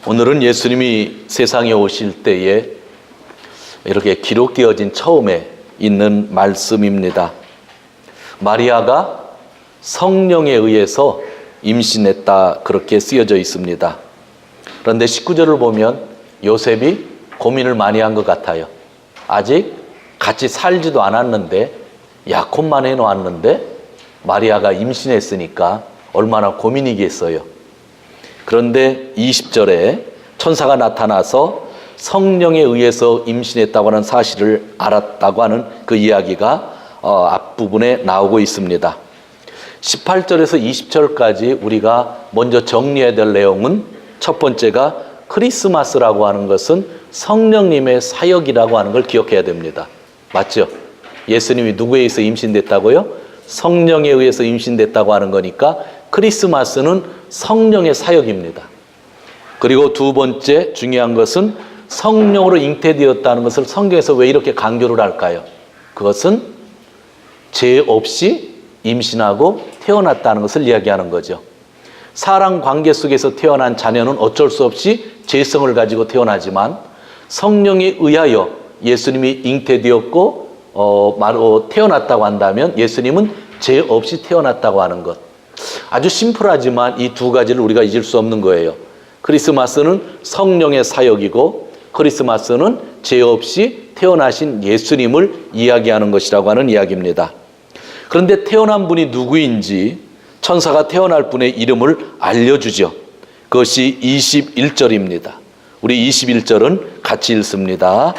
오늘은 예수님이 세상에 오실 때에 이렇게 기록되어진 처음에 있는 말씀입니다. 마리아가 성령에 의해서 임신했다, 그렇게 쓰여져 있습니다. 그런데 19절을 보면 요셉이 고민을 많이 한 것 같아요. 아직 같이 살지도 않았는데, 약혼만 해놓았는데 마리아가 임신했으니까 얼마나 고민이겠어요. 그런데 20절에 천사가 나타나서 성령에 의해서 임신했다고 하는 사실을 알았다고 하는 그 이야기가 앞부분에 나오고 있습니다. 18절에서 20절까지 우리가 먼저 정리해야 될 내용은, 첫 번째가 크리스마스라고 하는 것은 성령님의 사역이라고 하는 걸 기억해야 됩니다. 맞죠? 예수님이 누구에 의해서 임신됐다고요? 성령에 의해서 임신됐다고 하는 거니까 크리스마스는 성령의 사역입니다. 그리고 두 번째 중요한 것은 성령으로 잉태되었다는 것을 성경에서 왜 이렇게 강조를 할까요? 그것은 죄 없이 임신하고 태어났다는 것을 이야기하는 거죠. 사랑 관계 속에서 태어난 자녀는 어쩔 수 없이 죄성을 가지고 태어나지만 성령에 의하여 예수님이 잉태되었고 태어났다고 한다면 예수님은 죄 없이 태어났다고 하는 것. 아주 심플하지만 이 두 가지를 우리가 잊을 수 없는 거예요. 크리스마스는 성령의 사역이고 크리스마스는 죄 없이 태어나신 예수님을 이야기하는 것이라고 하는 이야기입니다. 그런데 태어난 분이 누구인지 천사가 태어날 분의 이름을 알려주죠. 그것이 21절입니다. 우리 21절은 같이 읽습니다.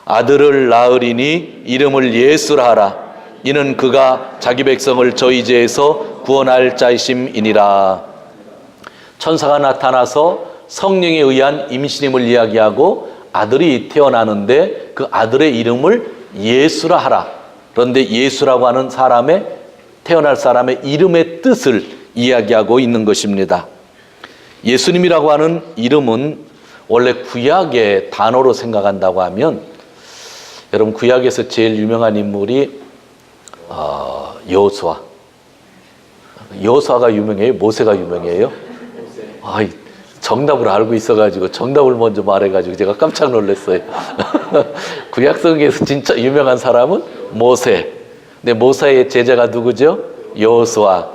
아들을 낳으리니 이름을 예수라 하라. 이는 그가 자기 백성을 저희 죄에서 구원할 자이심이니라. 천사가 나타나서 성령에 의한 임신임을 이야기하고 아들이 태어나는데 그 아들의 이름을 예수라 하라. 그런데 예수라고 하는 태어날 사람의 이름의 뜻을 이야기하고 있는 것입니다. 예수님이라고 하는 이름은 원래 구약의 단어로 생각한다고 하면, 여러분 구약에서 제일 유명한 인물이 여호수아. 여호수아가 유명해요? 모세가 유명해요? 정답을 알고 있어가지고 정답을 먼저 말해가지고 제가 깜짝 놀랐어요. 구약성경에서 진짜 유명한 사람은 모세. 근데 모세의 제자가 누구죠? 여호수아.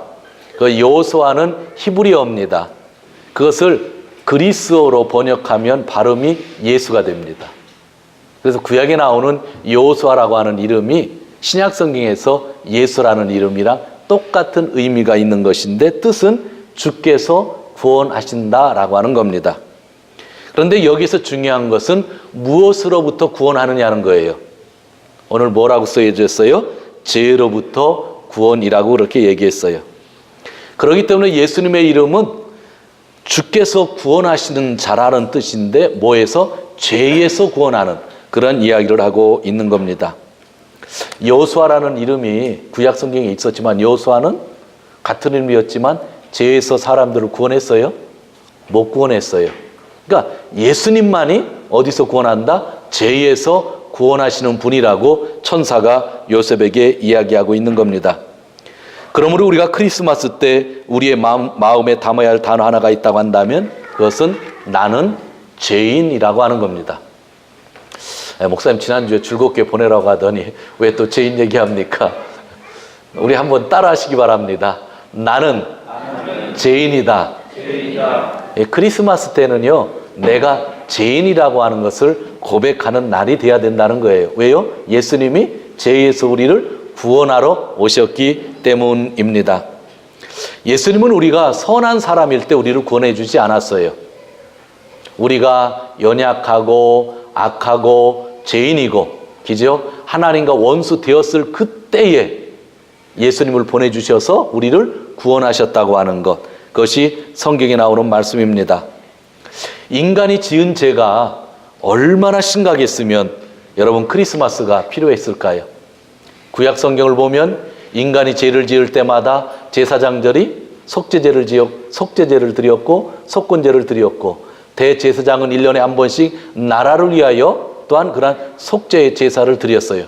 그 여호수아는 히브리어입니다. 그것을 그리스어로 번역하면 발음이 예수가 됩니다. 그래서 구약에 나오는 여호수아라고 하는 이름이 신약성경에서 예수라는 이름이랑 똑같은 의미가 있는 것인데, 뜻은 주께서 구원하신다라고 하는 겁니다. 그런데 여기서 중요한 것은 무엇으로부터 구원하느냐는 거예요. 오늘 뭐라고 써졌어요? 죄로부터 구원이라고 그렇게 얘기했어요. 그렇기 때문에 예수님의 이름은 주께서 구원하시는 자라는 뜻인데, 뭐에서? 죄에서 구원하는 그런 이야기를 하고 있는 겁니다. 여호수아라는 이름이 구약 성경에 있었지만 여호수아는 같은 이름이었지만 죄에서 사람들을 구원했어요? 못 구원했어요. 그러니까 예수님만이 어디서 구원한다? 죄에서 구원하시는 분이라고 천사가 요셉에게 이야기하고 있는 겁니다. 그러므로 우리가 크리스마스 때 우리의 마음에 담아야 할 단어 하나가 있다고 한다면 그것은 나는 죄인이라고 하는 겁니다. 목사님 지난주에 즐겁게 보내라고 하더니 왜 또 죄인 얘기합니까? 우리 한번 따라 하시기 바랍니다. 나는 죄인이다. 크리스마스 때는요, 내가 죄인이라고 하는 것을 고백하는 날이 돼야 된다는 거예요. 왜요? 예수님이 죄에서 우리를 구원하러 오셨기 때문입니다. 예수님은 우리가 선한 사람일 때 우리를 구원해 주지 않았어요. 우리가 연약하고 악하고 죄인이고, 그죠? 하나님과 원수 되었을 그때에 예수님을 보내주셔서 우리를 구원하셨다고 하는 것, 그것이 성경에 나오는 말씀입니다. 인간이 지은 죄가 얼마나 심각했으면 여러분 크리스마스가 필요했을까요? 구약 성경을 보면 인간이 죄를 지을 때마다 제사장들이 속죄제를 드렸고 속건제를 드렸고, 대제사장은 1년에 한 번씩 나라를 위하여 또한 그러한 속죄의 제사를 드렸어요.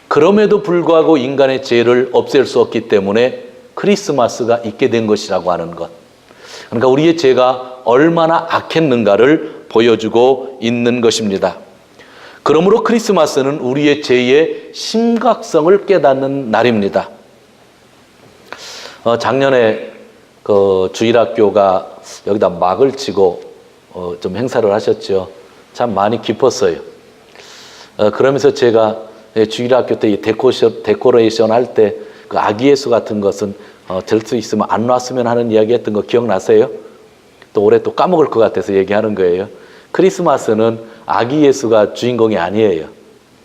그럼에도 불구하고 인간의 죄를 없앨 수 없기 때문에 크리스마스가 있게 된 것이라고 하는 것. 그러니까 우리의 죄가 얼마나 악했는가를 보여주고 있는 것입니다. 그러므로 크리스마스는 우리의 죄의 심각성을 깨닫는 날입니다. 작년에 그 주일학교가 여기다 막을 치고 좀 행사를 하셨죠. 참 많이 기뻤어요. 그러면서 제가 주일학교 때 이 데코레이션 할 때 그 아기 예수 같은 것은 될 수 있으면 안 놨으면 하는 이야기 했던 거 기억나세요? 또 올해 또 까먹을 것 같아서 얘기하는 거예요. 크리스마스는 아기 예수가 주인공이 아니에요.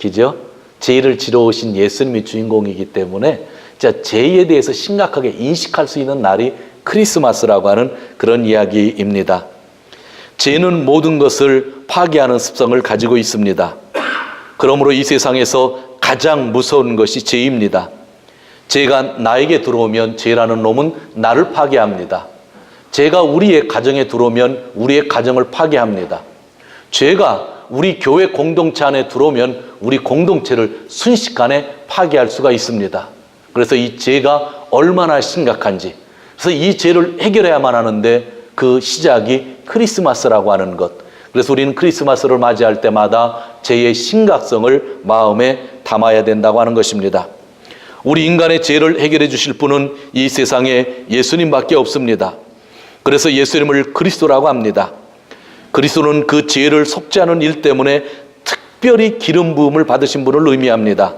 그죠? 죄를 지러 오신 예수님이 주인공이기 때문에 진짜 죄에 대해서 심각하게 인식할 수 있는 날이 크리스마스라고 하는 그런 이야기입니다. 죄는 모든 것을 파괴하는 습성을 가지고 있습니다. 그러므로 이 세상에서 가장 무서운 것이 죄입니다. 죄가 나에게 들어오면 죄라는 놈은 나를 파괴합니다. 죄가 우리의 가정에 들어오면 우리의 가정을 파괴합니다. 죄가 우리 교회 공동체 안에 들어오면 우리 공동체를 순식간에 파괴할 수가 있습니다. 그래서 이 죄가 얼마나 심각한지, 그래서 이 죄를 해결해야만 하는데 그 시작이 크리스마스라고 하는 것. 그래서 우리는 크리스마스를 맞이할 때마다 죄의 심각성을 마음에 담아야 된다고 하는 것입니다. 우리 인간의 죄를 해결해 주실 분은 이 세상에 예수님밖에 없습니다. 그래서 예수님을 그리스도라고 합니다. 그리스도는 그 죄를 속죄하는 일 때문에 특별히 기름 부음을 받으신 분을 의미합니다.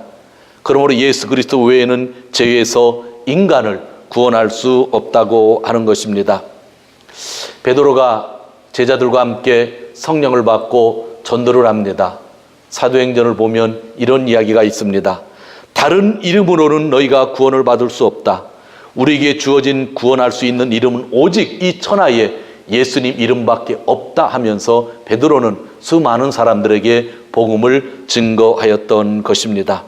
그러므로 예수 그리스도 외에는 죄에서 인간을 구원할 수 없다고 하는 것입니다. 베드로가 제자들과 함께 성령을 받고 전도를 합니다. 사도행전을 보면 이런 이야기가 있습니다. 다른 이름으로는 너희가 구원을 받을 수 없다. 우리에게 주어진 구원할 수 있는 이름은 오직 이 천하에 예수님 이름밖에 없다 하면서 베드로는 수많은 사람들에게 복음을 증거하였던 것입니다.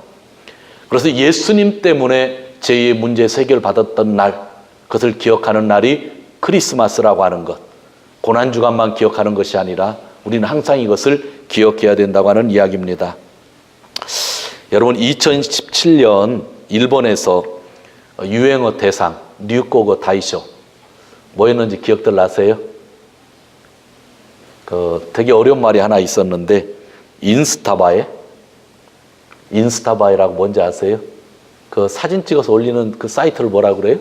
그래서 예수님 때문에 죄의 문제에서 해결받았던 날, 그것을 기억하는 날이 크리스마스라고 하는 것. 고난주간만 기억하는 것이 아니라 우리는 항상 이것을 기억해야 된다고 하는 이야기입니다. 여러분, 2017년 일본에서 유행어 대상 류꼬고 다이쇼 뭐였는지 기억들 나세요? 되게 어려운 말이 하나 있었는데 인스타바이라고 뭔지 아세요? 그 사진 찍어서 올리는 그 사이트를 뭐라 그래요?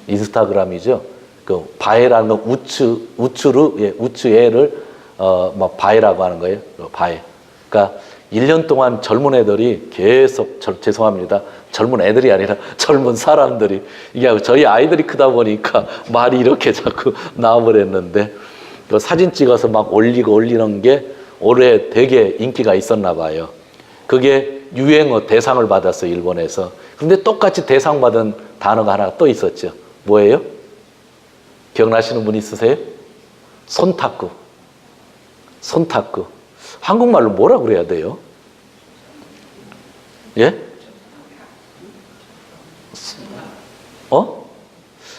인스타그램이죠. 그 바에라는 건 우추애를 바에라고 하는 거예요. 바에. 그러니까 1년 동안 젊은 애들이 계속 죄송합니다. 젊은 애들이 아니라 젊은 사람들이 이게 저희 아이들이 크다 보니까 말이 이렇게 자꾸 나와버렸는데 그 사진 찍어서 막 올리는 게 올해 되게 인기가 있었나 봐요. 그게 유행어 대상을 받았어요, 일본에서. 근데 똑같이 대상 받은 단어가 하나 또 있었죠. 뭐예요? 기억나시는 분 있으세요? 손탁구. 한국말로 뭐라 그래야 돼요? 예?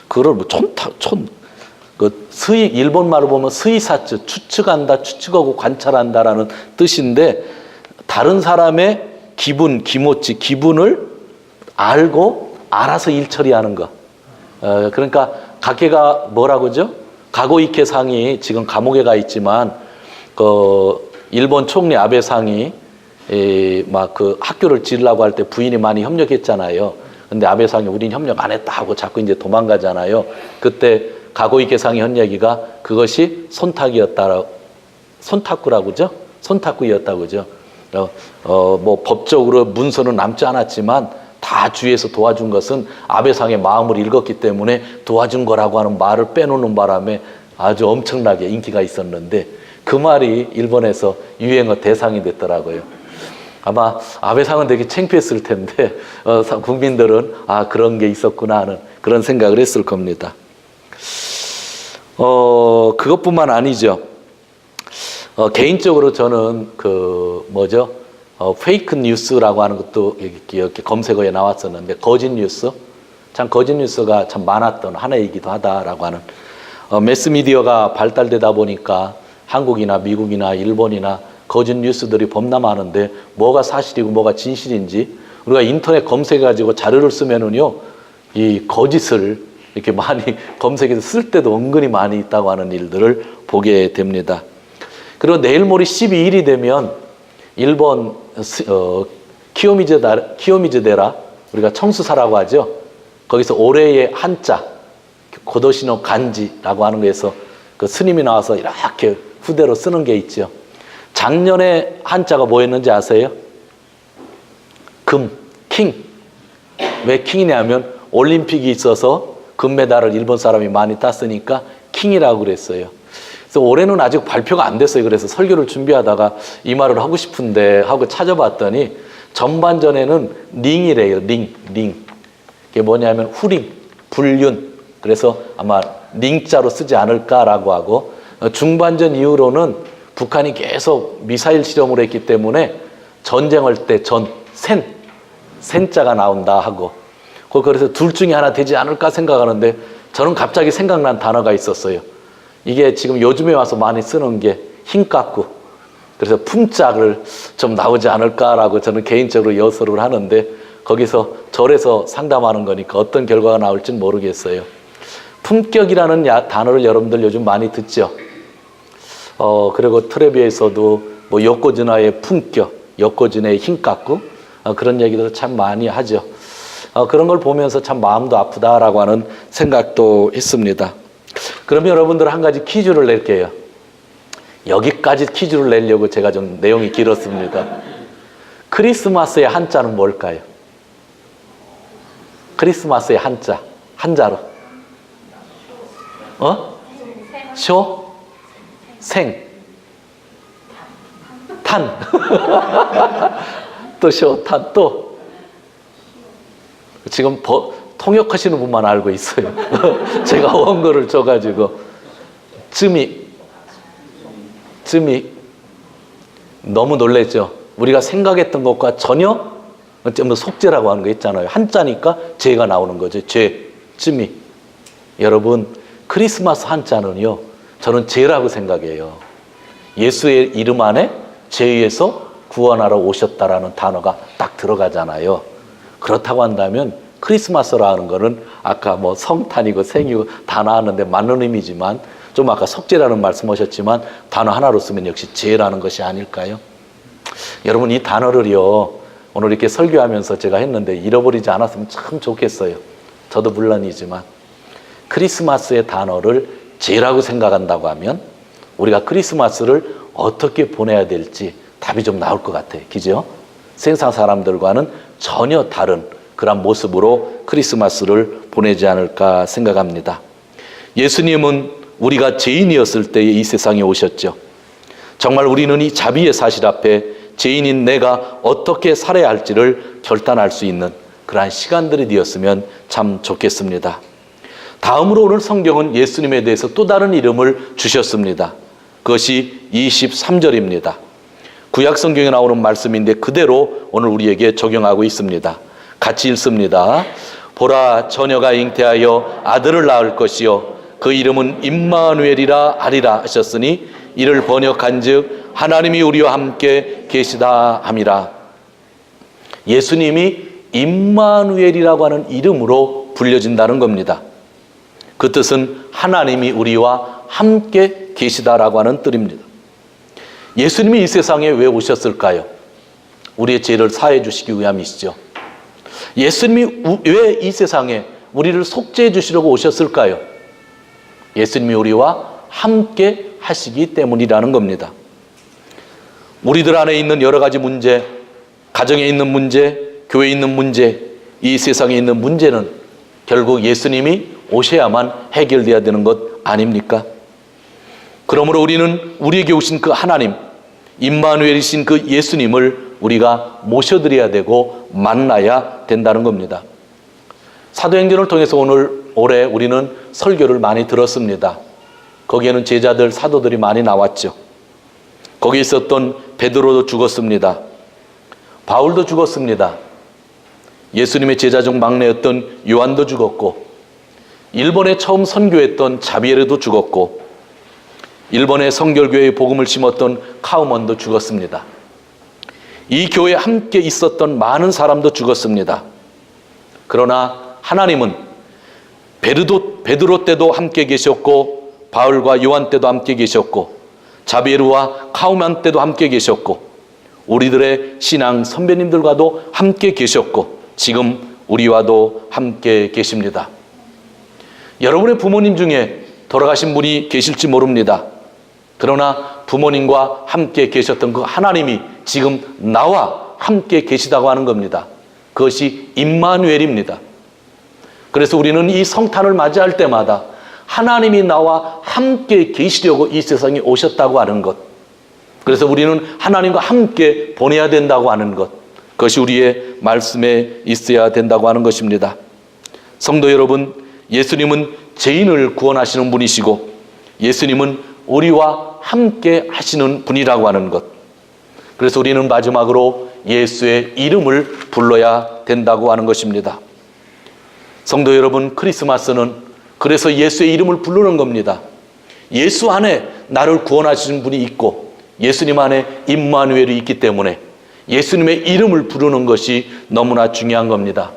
그걸 뭐 일본말로 보면 스이사츠, 추측한다, 추측하고 관찰한다라는 뜻인데 다른 사람의 기분을 알고 알아서 일 처리하는 거. 그러니까 가게가 뭐라고죠? 가고이케 상이 지금 감옥에 가 있지만 일본 총리 아베 상이 막 그 학교를 지으려고 할 때 부인이 많이 협력했잖아요. 근데 아베 상이 우린 협력 안 했다 하고 자꾸 이제 도망가잖아요. 그때 가고이케 상이 한 얘기가 그것이 손탁구라고죠? 손탁구였다고죠. 뭐 법적으로 문서는 남지 않았지만 다 주위에서 도와준 것은 아베 상의 마음을 읽었기 때문에 도와준 거라고 하는 말을 빼놓는 바람에 아주 엄청나게 인기가 있었는데 그 말이 일본에서 유행어 대상이 됐더라고요. 아마 아베상은 되게 창피했을 텐데 국민들은 그런 게 있었구나 하는 그런 생각을 했을 겁니다. 그것뿐만 아니죠. 개인적으로 저는 페이크 뉴스라고 하는 것도 이렇게 검색어에 나왔었는데 거짓 뉴스, 참 거짓 뉴스가 참 많았던 한 해이기도 하다라고 하는 매스미디어가 발달되다 보니까 한국이나 미국이나 일본이나 거짓 뉴스들이 범람하는데 뭐가 사실이고 뭐가 진실인지 우리가 인터넷 검색해가지고 자료를 쓰면은요 이 거짓을 이렇게 많이 검색해서 쓸 때도 은근히 많이 있다고 하는 일들을 보게 됩니다. 그리고 내일 모레 12일이 되면 일본 키요미즈데라, 우리가 청수사라고 하죠. 거기서 올해의 한자, 고도시노 간지라고 하는 거에서 그 스님이 나와서 이렇게 후대로 쓰는 게 있죠. 작년에 한자가 뭐였는지 아세요? 금, 킹. 왜 킹이냐면 올림픽이 있어서 금메달을 일본 사람이 많이 땄으니까 킹이라고 그랬어요. 그래서 올해는 아직 발표가 안 됐어요. 그래서 설교를 준비하다가 이 말을 하고 싶은데 하고 찾아봤더니 전반전에는 링이래요. 링. 그게 뭐냐면 후링, 불륜. 그래서 아마 링자로 쓰지 않을까라고 하고, 중반전 이후로는 북한이 계속 미사일 실험을 했기 때문에 전쟁할 때 센자가 나온다 하고, 그래서 둘 중에 하나 되지 않을까 생각하는데 저는 갑자기 생각난 단어가 있었어요. 이게 지금 요즘에 와서 많이 쓰는 게 힘깎고, 그래서 품짝을 좀 나오지 않을까라고 저는 개인적으로 여설을 하는데, 거기서 절에서 상담하는 거니까 어떤 결과가 나올지는 모르겠어요. 품격이라는 단어를 여러분들 요즘 많이 듣죠. 그리고 텔레비에서도 뭐 요코즈나의 품격, 요코즈나의 힘깎고, 그런 얘기들을 참 많이 하죠. 그런 걸 보면서 참 마음도 아프다라고 하는 생각도 했습니다. 그러면 여러분들 한 가지 퀴즈를 낼게요. 여기까지 퀴즈를 내려고 제가 좀 내용이 길었습니다. 크리스마스의 한자는 뭘까요? 크리스마스의 한자로. 쇼? 생? 탄? 또 쇼, 탄, 또? 지금 통역하시는 분만 알고 있어요. 제가 원고를 줘가지고. 쯔미. 너무 놀랬죠. 우리가 생각했던 것과 전혀 속죄라고 하는 거 있잖아요. 한자니까 죄가 나오는 거죠. 죄, 쯔미. 여러분, 크리스마스 한자는요, 저는 죄라고 생각해요. 예수의 이름 안에 죄에서 구원하러 오셨다라는 단어가 딱 들어가잖아요. 그렇다고 한다면 크리스마스라는 거는 아까 뭐 성탄이고 생이고 다 나왔는데 맞는 의미지만, 좀 아까 속죄라는 말씀하셨지만 단어 하나로 쓰면 역시 죄라는 것이 아닐까요? 여러분, 이 단어를요, 오늘 이렇게 설교하면서 제가 했는데 잃어버리지 않았으면 참 좋겠어요. 저도 물론이지만 크리스마스의 단어를 죄라고 생각한다고 하면 우리가 크리스마스를 어떻게 보내야 될지 답이 좀 나올 것 같아요. 그죠? 세상 사람들과는 전혀 다른 그런 모습으로 크리스마스를 보내지 않을까 생각합니다. 예수님은 우리가 죄인이었을 때에 이 세상에 오셨죠. 정말 우리는 이 자비의 사실 앞에 죄인인 내가 어떻게 살아야 할지를 결단할 수 있는 그러한 시간들이 되었으면 참 좋겠습니다. 다음으로 오늘 성경은 예수님에 대해서 또 다른 이름을 주셨습니다. 그것이 23절입니다. 구약 성경에 나오는 말씀인데 그대로 오늘 우리에게 적용하고 있습니다. 같이 읽습니다. 보라, 처녀가 잉태하여 아들을 낳을 것이요 그 이름은 임마누엘이라 하리라 하셨으니 이를 번역한즉 하나님이 우리와 함께 계시다 함이라. 예수님이 임마누엘이라고 하는 이름으로 불려진다는 겁니다. 그 뜻은 하나님이 우리와 함께 계시다라고 하는 뜻입니다. 예수님이 이 세상에 왜 오셨을까요? 우리의 죄를 사해 주시기 위함이시죠. 예수님이 왜 이 세상에 우리를 속죄해 주시려고 오셨을까요? 예수님이 우리와 함께 하시기 때문이라는 겁니다. 우리들 안에 있는 여러 가지 문제, 가정에 있는 문제, 교회에 있는 문제, 이 세상에 있는 문제는 결국 예수님이 오셔야만 해결돼야 되는 것 아닙니까? 그러므로 우리는 우리에게 오신 그 하나님, 임마누엘이신 그 예수님을 우리가 모셔드려야 되고 만나야 된다는 겁니다. 사도행전을 통해서 올해 우리는 설교를 많이 들었습니다. 거기에는 제자들, 사도들이 많이 나왔죠. 거기 있었던 베드로도 죽었습니다. 바울도 죽었습니다. 예수님의 제자 중 막내였던 요한도 죽었고, 일본에 처음 선교했던 자비에르도 죽었고, 일본의 성결교회에 복음을 심었던 카우먼도 죽었습니다. 이 교회에 함께 있었던 많은 사람도 죽었습니다. 그러나 하나님은 베드로 때도 함께 계셨고, 바울과 요한 때도 함께 계셨고, 자베르와 카우만 때도 함께 계셨고, 우리들의 신앙 선배님들과도 함께 계셨고, 지금 우리와도 함께 계십니다. 여러분의 부모님 중에 돌아가신 분이 계실지 모릅니다. 그러나 부모님과 함께 계셨던 그 하나님이 지금 나와 함께 계시다고 하는 겁니다. 그것이 임마누엘입니다. 그래서 우리는 이 성탄을 맞이할 때마다 하나님이 나와 함께 계시려고 이 세상에 오셨다고 하는 것, 그래서 우리는 하나님과 함께 보내야 된다고 하는 것, 그것이 우리의 말씀에 있어야 된다고 하는 것입니다. 성도 여러분, 예수님은 죄인을 구원하시는 분이시고 예수님은 우리와 함께 하시는 분이라고 하는 것, 그래서 우리는 마지막으로 예수의 이름을 불러야 된다고 하는 것입니다. 성도 여러분, 크리스마스는 그래서 예수의 이름을 부르는 겁니다. 예수 안에 나를 구원하시는 분이 있고 예수님 안에 임마누엘이 있기 때문에 예수님의 이름을 부르는 것이 너무나 중요한 겁니다.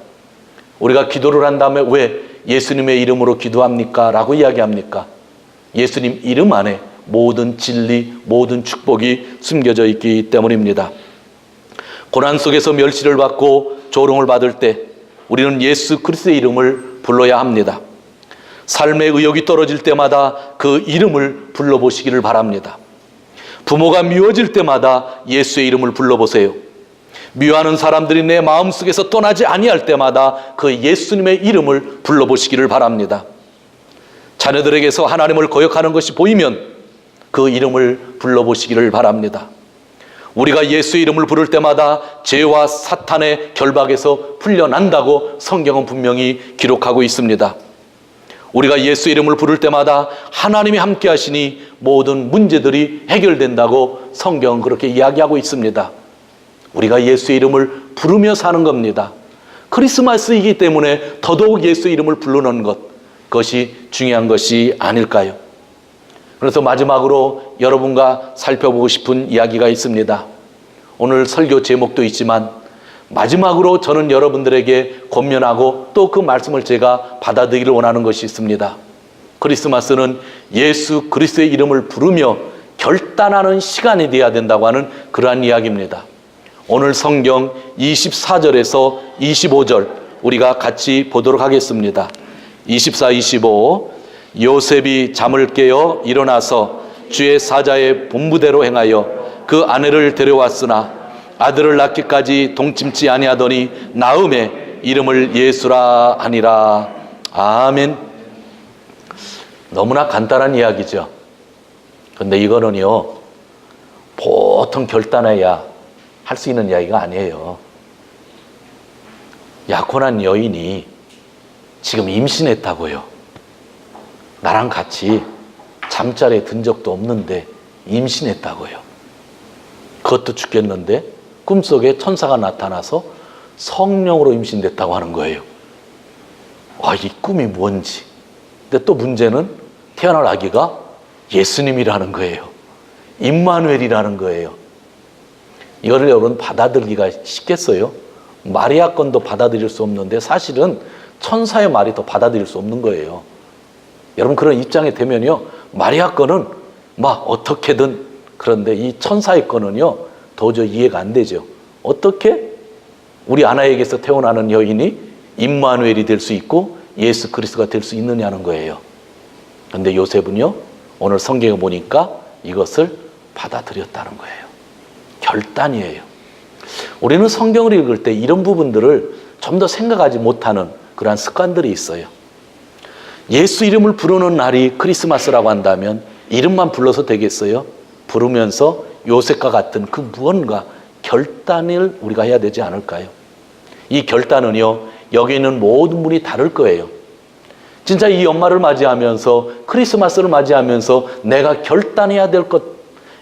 우리가 기도를 한 다음에 왜 예수님의 이름으로 기도합니까? 라고 이야기합니까? 예수님 이름 안에 모든 진리, 모든 축복이 숨겨져 있기 때문입니다. 고난 속에서 멸시를 받고 조롱을 받을 때 우리는 예수 그리스도의 이름을 불러야 합니다. 삶의 의욕이 떨어질 때마다 그 이름을 불러보시기를 바랍니다. 부모가 미워질 때마다 예수의 이름을 불러보세요. 미워하는 사람들이 내 마음속에서 떠나지 아니할 때마다 그 예수님의 이름을 불러보시기를 바랍니다. 자녀들에게서 하나님을 거역하는 것이 보이면 그 이름을 불러보시기를 바랍니다. 우리가 예수의 이름을 부를 때마다 죄와 사탄의 결박에서 풀려난다고 성경은 분명히 기록하고 있습니다. 우리가 예수 이름을 부를 때마다 하나님이 함께 하시니 모든 문제들이 해결된다고 성경은 그렇게 이야기하고 있습니다. 우리가 예수의 이름을 부르며 사는 겁니다. 크리스마스이기 때문에 더더욱 예수의 이름을 부르는 것, 그것이 중요한 것이 아닐까요? 그래서 마지막으로 여러분과 살펴보고 싶은 이야기가 있습니다. 오늘 설교 제목도 있지만 마지막으로 저는 여러분들에게 권면하고 또 그 말씀을 제가 받아들이기를 원하는 것이 있습니다. 크리스마스는 예수 그리스도의 이름을 부르며 결단하는 시간이 되어야 된다고 하는 그러한 이야기입니다. 오늘 성경 24절에서 25절 우리가 같이 보도록 하겠습니다. 24, 25 요셉이 잠을 깨어 일어나서 주의 사자의 본부대로 행하여 그 아내를 데려왔으나 아들을 낳기까지 동침치 아니하더니 나음에 이름을 예수라 하니라. 아멘. 너무나 간단한 이야기죠. 근데 이거는요 보통 결단해야 할 수 있는 이야기가 아니에요. 약혼한 여인이 지금 임신했다고요. 나랑 같이 잠자리에 든 적도 없는데 임신했다고요. 그것도 죽겠는데 꿈속에 천사가 나타나서 성령으로 임신됐다고 하는 거예요. 와, 이 꿈이 뭔지. 근데 또 문제는 태어날 아기가 예수님이라는 거예요. 임마누엘이라는 거예요. 이거를 여러분 받아들이기가 쉽겠어요? 마리아 건도 받아들일 수 없는데 사실은 천사의 말이 더 받아들일 수 없는 거예요. 여러분 그런 입장이 되면요 마리아 건은 막 어떻게든, 그런데 이 천사의 건은요 도저히 이해가 안 되죠. 어떻게 우리 아나에게서 태어나는 여인이 임마누엘이 될 수 있고 예수 그리스도가 될 수 있느냐는 거예요. 그런데 요셉은요 오늘 성경에 보니까 이것을 받아들였다는 거예요. 결단이에요. 우리는 성경을 읽을 때 이런 부분들을 좀 더 생각하지 못하는 그러한 습관들이 있어요. 예수 이름을 부르는 날이 크리스마스라고 한다면 이름만 불러서 되겠어요? 부르면서 요셉과 같은 그 무언가 결단을 우리가 해야 되지 않을까요? 이 결단은요 여기 있는 모든 분이 다를 거예요. 진짜 이 연말을 맞이하면서 크리스마스를 맞이하면서 내가 결단해야 될 것,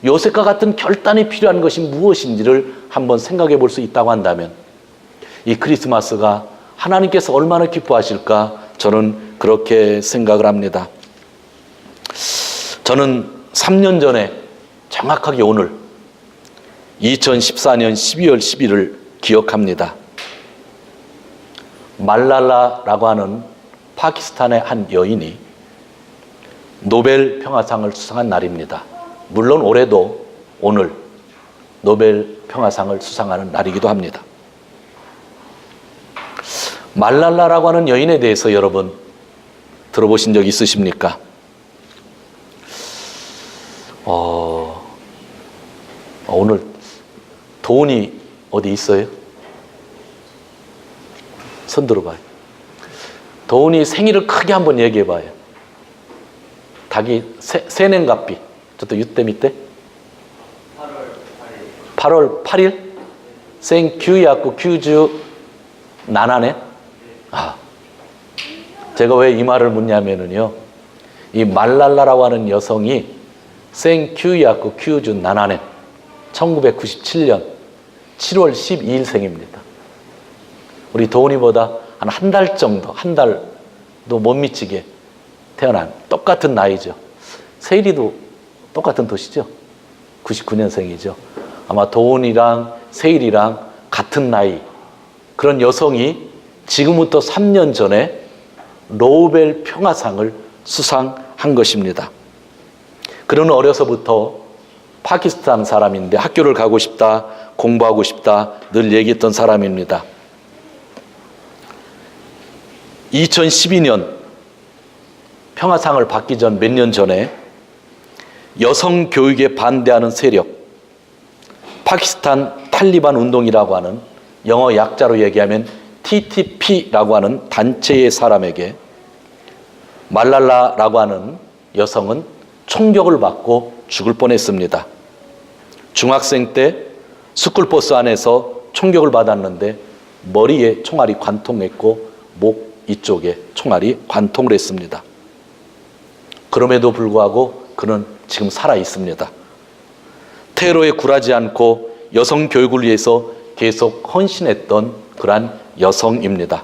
요셉과 같은 결단이 필요한 것이 무엇인지를 한번 생각해 볼 수 있다고 한다면 이 크리스마스가 하나님께서 얼마나 기뻐하실까 저는 그렇게 생각을 합니다. 저는 3년 전에 정확하게 오늘 2014년 12월 10일을 기억합니다. 말랄라라고 하는 파키스탄의 한 여인이 노벨 평화상을 수상한 날입니다. 물론 올해도 오늘 노벨 평화상을 수상하는 날이기도 합니다. 말랄라라고 하는 여인에 대해서 여러분 들어보신 적 있으십니까? 오늘 돈이 어디 있어요? 손 들어봐요. 도훈이 생일을 크게 한번 얘기해봐요. 닭이 세년갑비. 저도 유때 밑에? 8월 8일? 생규야쿠 규주 나나네? 제가 왜 이 말을 묻냐면은요, 이 말랄라라고 하는 여성이 생규야쿠 규주 나나네 1997년 7월 12일 생입니다. 우리 도훈이보다 한 달 정도, 한 달도 못 미치게 태어난 똑같은 나이죠. 세일이도 똑같은 도시죠. 99년생이죠. 아마 도훈이랑 세일이랑 같은 나이 그런 여성이 지금부터 3년 전에 노벨 평화상을 수상한 것입니다. 그는 어려서부터 파키스탄 사람인데 학교를 가고 싶다, 공부하고 싶다 늘 얘기했던 사람입니다. 2012년 평화상을 받기 전 몇 년 전에 여성 교육에 반대하는 세력, 파키스탄 탈리반 운동이라고 하는 영어 약자로 얘기하면 TTP라고 하는 단체의 사람에게 말랄라라고 하는 여성은 총격을 받고 죽을 뻔했습니다. 중학생 때 스쿨버스 안에서 총격을 받았는데 머리에 총알이 관통했고 목 이쪽에 총알이 관통을 했습니다. 그럼에도 불구하고 그는 지금 살아 있습니다. 테러에 굴하지 않고 여성 교육을 위해서 계속 헌신했던 그러한 여성입니다.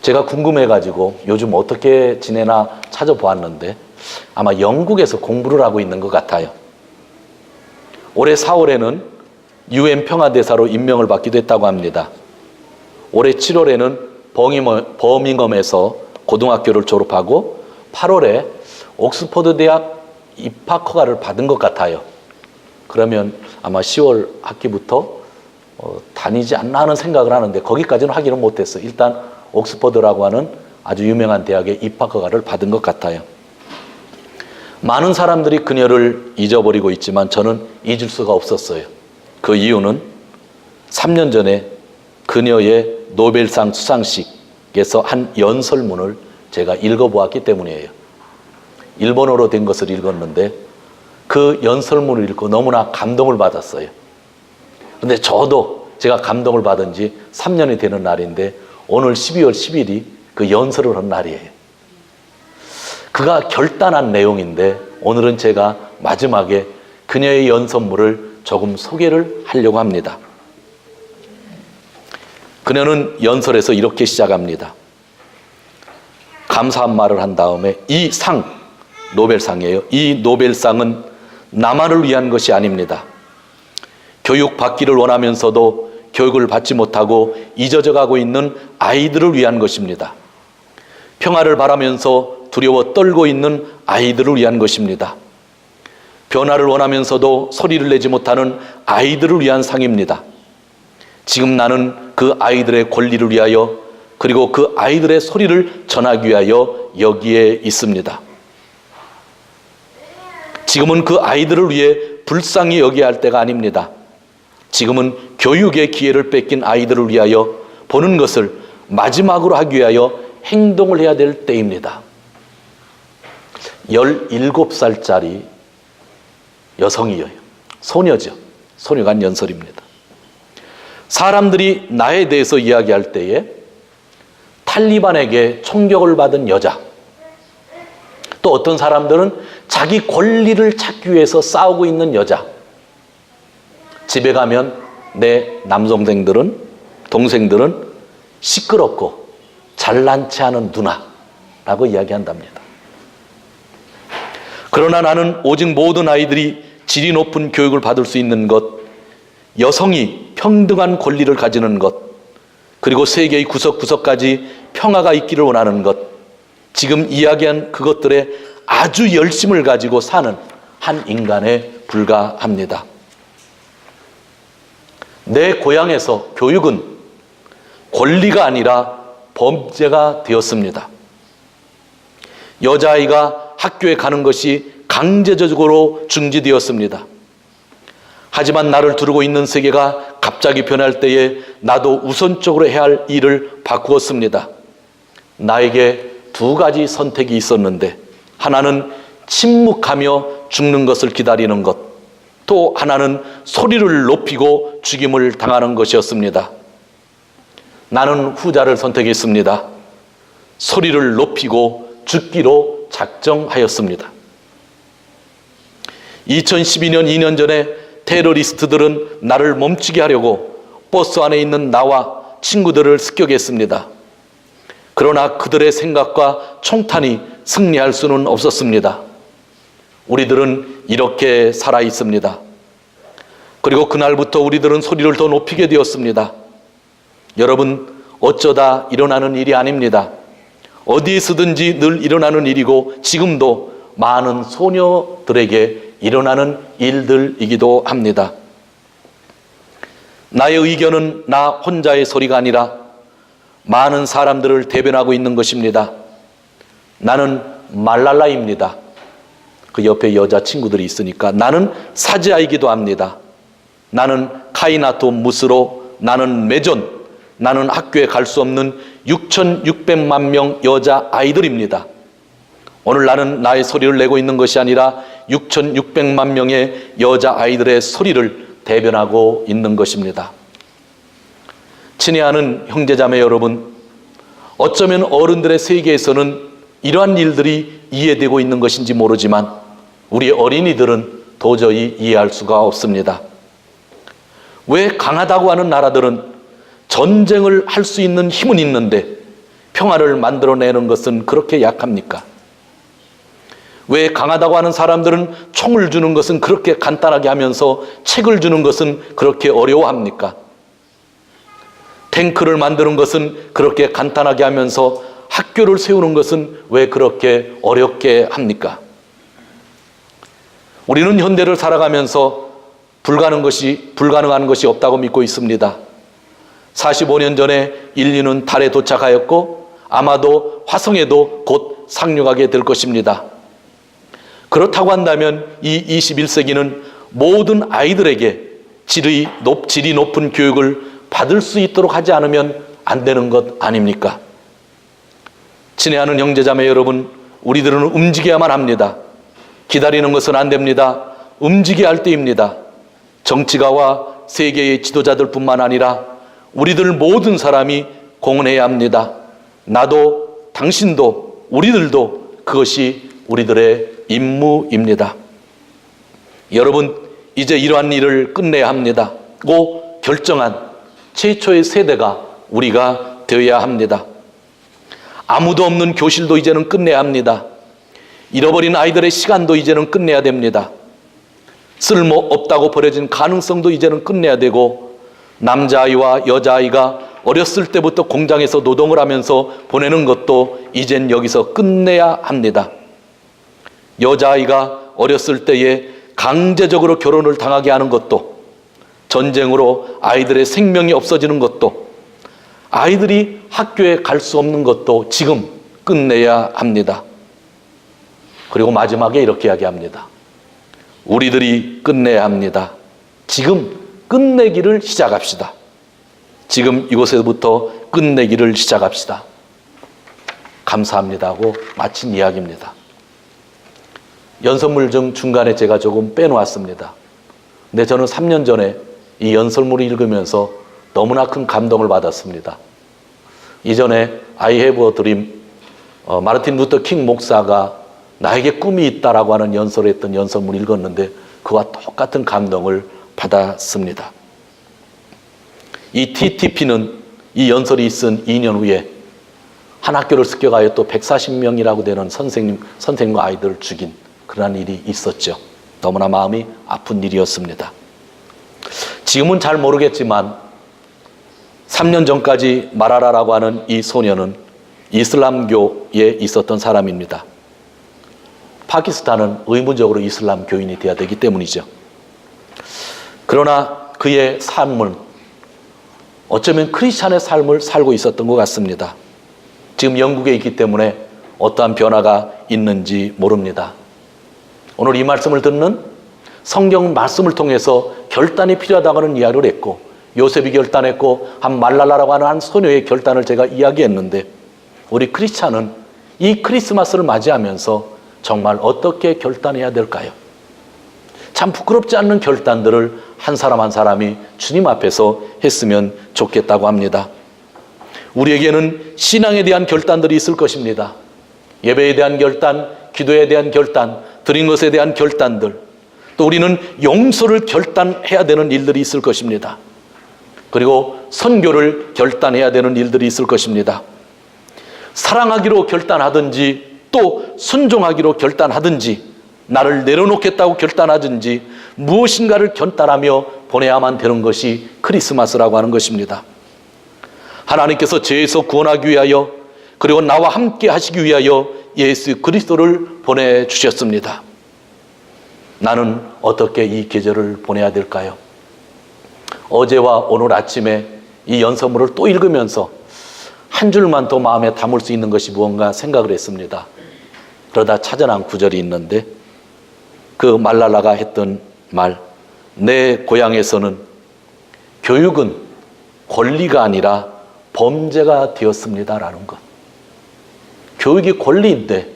제가 궁금해가지고 요즘 어떻게 지내나 찾아보았는데 아마 영국에서 공부를 하고 있는 것 같아요. 올해 4월에는 UN 평화대사로 임명을 받기도 했다고 합니다. 올해 7월에는 버밍엄에서 고등학교를 졸업하고 8월에 옥스퍼드 대학 입학 허가를 받은 것 같아요. 그러면 아마 10월 학기부터 다니지 않나 하는 생각을 하는데 거기까지는 확인은 못했어요. 일단 옥스퍼드라고 하는 아주 유명한 대학에 입학 허가를 받은 것 같아요. 많은 사람들이 그녀를 잊어버리고 있지만 저는 잊을 수가 없었어요. 그 이유는 3년 전에 그녀의 노벨상 수상식에서 한 연설문을 제가 읽어보았기 때문이에요. 일본어로 된 것을 읽었는데 그 연설문을 읽고 너무나 감동을 받았어요. 그런데 저도 제가 감동을 받은 지 3년이 되는 날인데 오늘 12월 10일이 그 연설을 한 날이에요. 그가 결단한 내용인데 오늘은 제가 마지막에 그녀의 연설문을 조금 소개를 하려고 합니다. 그녀는 연설에서 이렇게 시작합니다. 감사한 말을 한 다음에 이 상, 노벨상이에요. 이 노벨상은 나만을 위한 것이 아닙니다. 교육받기를 원하면서도 교육을 받지 못하고 잊어져 가고 있는 아이들을 위한 것입니다. 평화를 바라면서 두려워 떨고 있는 아이들을 위한 것입니다. 변화를 원하면서도 소리를 내지 못하는 아이들을 위한 상입니다. 지금 나는 그 아이들의 권리를 위하여 그리고 그 아이들의 소리를 전하기 위하여 여기에 있습니다. 지금은 그 아이들을 위해 불쌍히 여겨야 할 때가 아닙니다. 지금은 교육의 기회를 뺏긴 아이들을 위하여 보는 것을 마지막으로 하기 위하여 행동을 해야 될 때입니다. 17살짜리 여성이에요. 소녀죠. 소녀가 한 연설입니다. 사람들이 나에 대해서 이야기할 때에 탈리반에게 총격을 받은 여자, 또 어떤 사람들은 자기 권리를 찾기 위해서 싸우고 있는 여자, 집에 가면 내 동생들은 시끄럽고 잘난 체하는 누나라고 이야기한답니다. 그러나 나는 오직 모든 아이들이 질이 높은 교육을 받을 수 있는 것, 여성이 평등한 권리를 가지는 것, 그리고 세계의 구석구석까지 평화가 있기를 원하는 것, 지금 이야기한 그것들에 아주 열심을 가지고 사는 한 인간에 불과합니다. 내 고향에서 교육은 권리가 아니라 범죄가 되었습니다. 여자아이가 학교에 가는 것이 강제적으로 중지되었습니다. 하지만 나를 두르고 있는 세계가 갑자기 변할 때에 나도 우선적으로 해야 할 일을 바꾸었습니다. 나에게 두 가지 선택이 있었는데, 하나는 침묵하며 죽는 것을 기다리는 것, 또 하나는 소리를 높이고 죽임을 당하는 것이었습니다. 나는 후자를 선택했습니다. 소리를 높이고 죽기로 작정하였습니다. 2012년 2년 전에 테러리스트들은 나를 멈추게 하려고 버스 안에 있는 나와 친구들을 습격했습니다. 그러나 그들의 생각과 총탄이 승리할 수는 없었습니다. 우리들은 이렇게 살아 있습니다. 그리고 그날부터 우리들은 소리를 더 높이게 되었습니다. 여러분, 어쩌다 일어나는 일이 아닙니다. 어디에서든지 늘 일어나는 일이고 지금도 많은 소녀들에게 일어나는 일들이기도 합니다. 나의 의견은 나 혼자의 소리가 아니라 많은 사람들을 대변하고 있는 것입니다. 나는 말랄라입니다. 그 옆에 여자친구들이 있으니까 나는 사지아이기도 합니다. 나는 카이나토 무스로, 나는 메존, 나는 학교에 갈 수 없는 6,600만 명 여자아이들입니다. 오늘 나는 나의 소리를 내고 있는 것이 아니라 6,600만 명의 여자아이들의 소리를 대변하고 있는 것입니다. 친애하는 형제자매 여러분, 어쩌면 어른들의 세계에서는 이러한 일들이 이해되고 있는 것인지 모르지만 우리 어린이들은 도저히 이해할 수가 없습니다. 왜 강하다고 하는 나라들은 전쟁을 할 수 있는 힘은 있는데 평화를 만들어내는 것은 그렇게 약합니까? 왜 강하다고 하는 사람들은 총을 주는 것은 그렇게 간단하게 하면서 책을 주는 것은 그렇게 어려워합니까? 탱크를 만드는 것은 그렇게 간단하게 하면서 학교를 세우는 것은 왜 그렇게 어렵게 합니까? 우리는 현대를 살아가면서 불가능한 것이 없다고 믿고 있습니다. 45년 전에 인류는 달에 도착하였고 아마도 화성에도 곧 상륙하게 될 것입니다. 그렇다고 한다면 이 21세기는 모든 아이들에게 질이 높은 교육을 받을 수 있도록 하지 않으면 안 되는 것 아닙니까? 친애하는 형제자매 여러분, 우리들은 움직여야만 합니다. 기다리는 것은 안 됩니다. 움직여야 할 때입니다. 정치가와 세계의 지도자들뿐만 아니라 우리들 모든 사람이 공헌해야 합니다. 나도, 당신도, 우리들도 그것이 우리들의 임무입니다. 여러분, 이제 이러한 일을 끝내야 합니다. 고 결정한 최초의 세대가 우리가 되어야 합니다. 아무도 없는 교실도 이제는 끝내야 합니다. 잃어버린 아이들의 시간도 이제는 끝내야 됩니다. 쓸모없다고 버려진 가능성도 이제는 끝내야 되고, 남자아이와 여자아이가 어렸을 때부터 공장에서 노동을 하면서 보내는 것도 이젠 여기서 끝내야 합니다. 여자아이가 어렸을 때에 강제적으로 결혼을 당하게 하는 것도, 전쟁으로 아이들의 생명이 없어지는 것도, 아이들이 학교에 갈 수 없는 것도 지금 끝내야 합니다. 그리고 마지막에 이렇게 이야기합니다. 우리들이 끝내야 합니다. 지금 끝내기를 시작합시다. 지금 이곳에서부터 끝내기를 시작합시다. 감사합니다 하고 마친 이야기입니다. 연설문 중 중간에 제가 조금 빼놓았습니다. 근데 저는 3년 전에 이 연설문을 읽으면서 너무나 큰 감동을 받았습니다. 이전에 I have a dream, 마르틴 루터 킹 목사가 나에게 꿈이 있다라고 하는 연설을 했던 연설문을 읽었는데 그와 똑같은 감동을 받았습니다. 이 TTP는 이 연설이 있은 2년 후에 한 학교를 습격하여 또 140명이라고 되는 선생님과 아이들을 죽인 그런 일이 있었죠. 너무나 마음이 아픈 일이었습니다. 지금은 잘 모르겠지만 3년 전까지 마라라라고 하는 이 소녀는 이슬람교에 있었던 사람입니다. 파키스탄은 의무적으로 이슬람 교인이 되어야 되기 때문이죠. 그러나 그의 삶은 어쩌면 크리스찬의 삶을 살고 있었던 것 같습니다. 지금 영국에 있기 때문에 어떠한 변화가 있는지 모릅니다. 오늘 이 말씀을 듣는 성경 말씀을 통해서 결단이 필요하다고 하는 이야기를 했고, 요셉이 결단했고 한 말랄라라고 하는 한 소녀의 결단을 제가 이야기했는데, 우리 크리스찬은 이 크리스마스를 맞이하면서 정말 어떻게 결단해야 될까요? 참 부끄럽지 않는 결단들을 한 사람 한 사람이 주님 앞에서 했으면 좋겠다고 합니다. 우리에게는 신앙에 대한 결단들이 있을 것입니다. 예배에 대한 결단, 기도에 대한 결단, 드린 것에 대한 결단들, 또 우리는 용서를 결단해야 되는 일들이 있을 것입니다. 그리고 선교를 결단해야 되는 일들이 있을 것입니다. 사랑하기로 결단하든지 또 순종하기로 결단하든지, 나를 내려놓겠다고 결단하든지 무엇인가를 결단하며 보내야만 되는 것이 크리스마스라고 하는 것입니다. 하나님께서 죄에서 구원하기 위하여, 그리고 나와 함께 하시기 위하여 예수 그리스도를 보내주셨습니다. 나는 어떻게 이 계절을 보내야 될까요? 어제와 오늘 아침에 이 연서문을 또 읽으면서 한 줄만 더 마음에 담을 수 있는 것이 무언가 생각을 했습니다. 그러다 찾아난 구절이 있는데, 그 말랄라가 했던 말, 내 고향에서는 교육은 권리가 아니라 범죄가 되었습니다라는 것. 교육이 권리인데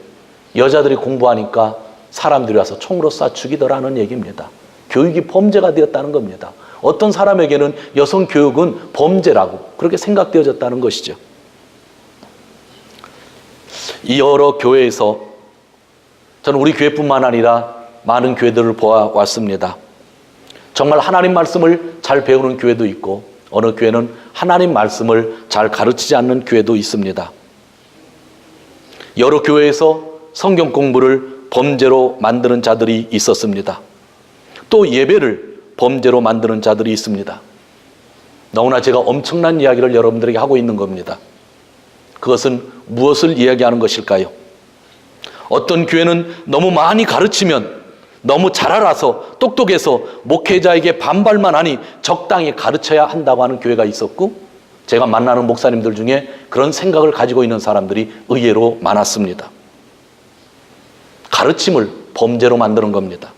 여자들이 공부하니까 사람들이 와서 총으로 쏴 죽이더라는 얘기입니다. 교육이 범죄가 되었다는 겁니다. 어떤 사람에게는 여성 교육은 범죄라고 그렇게 생각되어졌다는 것이죠. 이 여러 교회에서 저는 우리 교회뿐만 아니라 많은 교회들을 보아왔습니다. 정말 하나님 말씀을 잘 배우는 교회도 있고, 어느 교회는 하나님 말씀을 잘 가르치지 않는 교회도 있습니다. 여러 교회에서 성경 공부를 범죄로 만드는 자들이 있었습니다. 또 예배를 범죄로 만드는 자들이 있습니다. 너무나 제가 엄청난 이야기를 여러분들에게 하고 있는 겁니다. 그것은 무엇을 이야기하는 것일까요? 어떤 교회는 너무 많이 가르치면, 너무 잘 알아서 똑똑해서 목회자에게 반발만 하니 적당히 가르쳐야 한다고 하는 교회가 있었고, 제가 만나는 목사님들 중에 그런 생각을 가지고 있는 사람들이 의외로 많았습니다. 가르침을 범죄로 만드는 겁니다.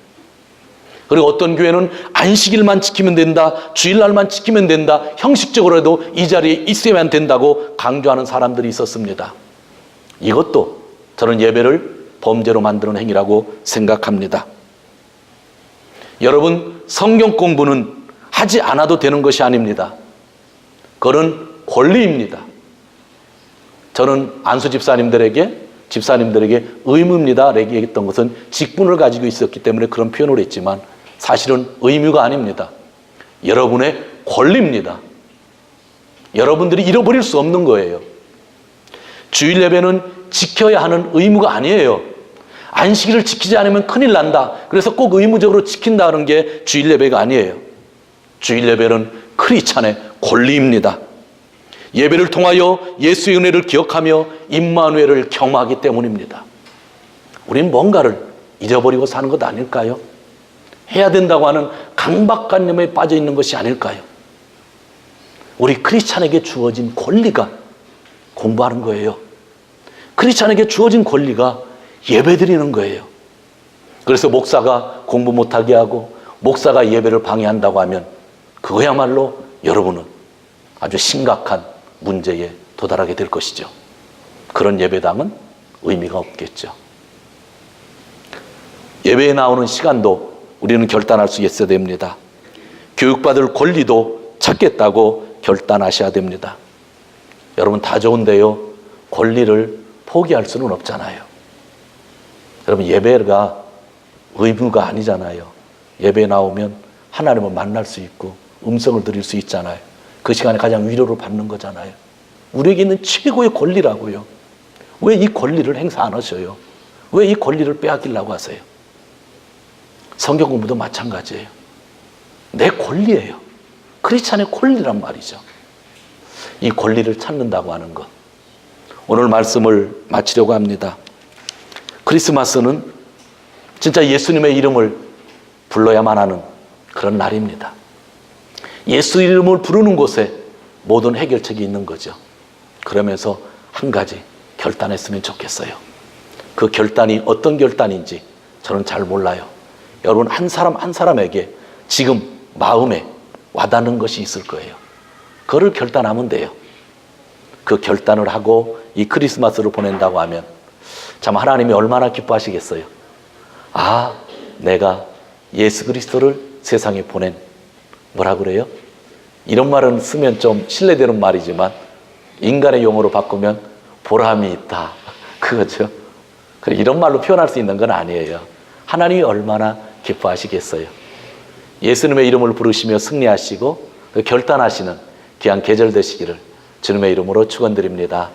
그리고 어떤 교회는 안식일만 지키면 된다, 주일날만 지키면 된다, 형식적으로라도 이 자리에 있어야만 된다고 강조하는 사람들이 있었습니다. 이것도 저는 예배를 범죄로 만드는 행위라고 생각합니다. 여러분, 성경 공부는 하지 않아도 되는 것이 아닙니다. 그거는 권리입니다. 저는 안수 집사님들에게 의무입니다 얘기했던 것은 직분을 가지고 있었기 때문에 그런 표현을 했지만, 사실은 의무가 아닙니다. 여러분의 권리입니다. 여러분들이 잃어버릴 수 없는 거예요. 주일 예배는 지켜야 하는 의무가 아니에요. 안식일을 지키지 않으면 큰일 난다, 그래서 꼭 의무적으로 지킨다는 게 주일 예배가 아니에요. 주일 예배는 크리스찬의 권리입니다. 예배를 통하여 예수의 은혜를 기억하며 임마누엘을 경험하기 때문입니다. 우린 뭔가를 잊어버리고 사는 것 아닐까요? 해야 된다고 하는 강박관념에 빠져 있는 것이 아닐까요? 우리 크리스찬에게 주어진 권리가 공부하는 거예요. 크리스찬에게 주어진 권리가 예배드리는 거예요. 그래서 목사가 공부 못하게 하고 목사가 예배를 방해한다고 하면 그거야말로 여러분은 아주 심각한 문제에 도달하게 될 것이죠. 그런 예배당은 의미가 없겠죠. 예배에 나오는 시간도 우리는 결단할 수 있어야 됩니다. 교육받을 권리도 찾겠다고 결단하셔야 됩니다. 여러분, 다 좋은데요, 권리를 포기할 수는 없잖아요. 여러분, 예배가 의무가 아니잖아요. 예배에 나오면 하나님을 만날 수 있고 음성을 드릴 수 있잖아요. 그 시간에 가장 위로를 받는 거잖아요. 우리에게 있는 최고의 권리라고요. 왜 이 권리를 행사 안 하셔요? 왜 이 권리를 빼앗기려고 하세요? 성경 공부도 마찬가지예요. 내 권리예요. 크리스찬의 권리란 말이죠. 이 권리를 찾는다고 하는 것, 오늘 말씀을 마치려고 합니다. 크리스마스는 진짜 예수님의 이름을 불러야만 하는 그런 날입니다. 예수 이름을 부르는 곳에 모든 해결책이 있는 거죠. 그러면서 한 가지 결단했으면 좋겠어요. 그 결단이 어떤 결단인지 저는 잘 몰라요. 여러분 한 사람 한 사람에게 지금 마음에 와닿는 것이 있을 거예요. 그걸 결단하면 돼요. 그 결단을 하고 이 크리스마스를 보낸다고 하면 참 하나님이 얼마나 기뻐하시겠어요. 아, 내가 예수 그리스도를 세상에 보낸, 뭐라 그래요? 이런 말은 쓰면 좀 신뢰되는 말이지만 인간의 용어로 바꾸면 보람이 있다, 그거죠. 이런 말로 표현할 수 있는 건 아니에요. 하나님이 얼마나 기뻐하시겠어요. 예수님의 이름을 부르시며 승리하시고 결단하시는 귀한 계절 되시기를 주님의 이름으로 축원드립니다.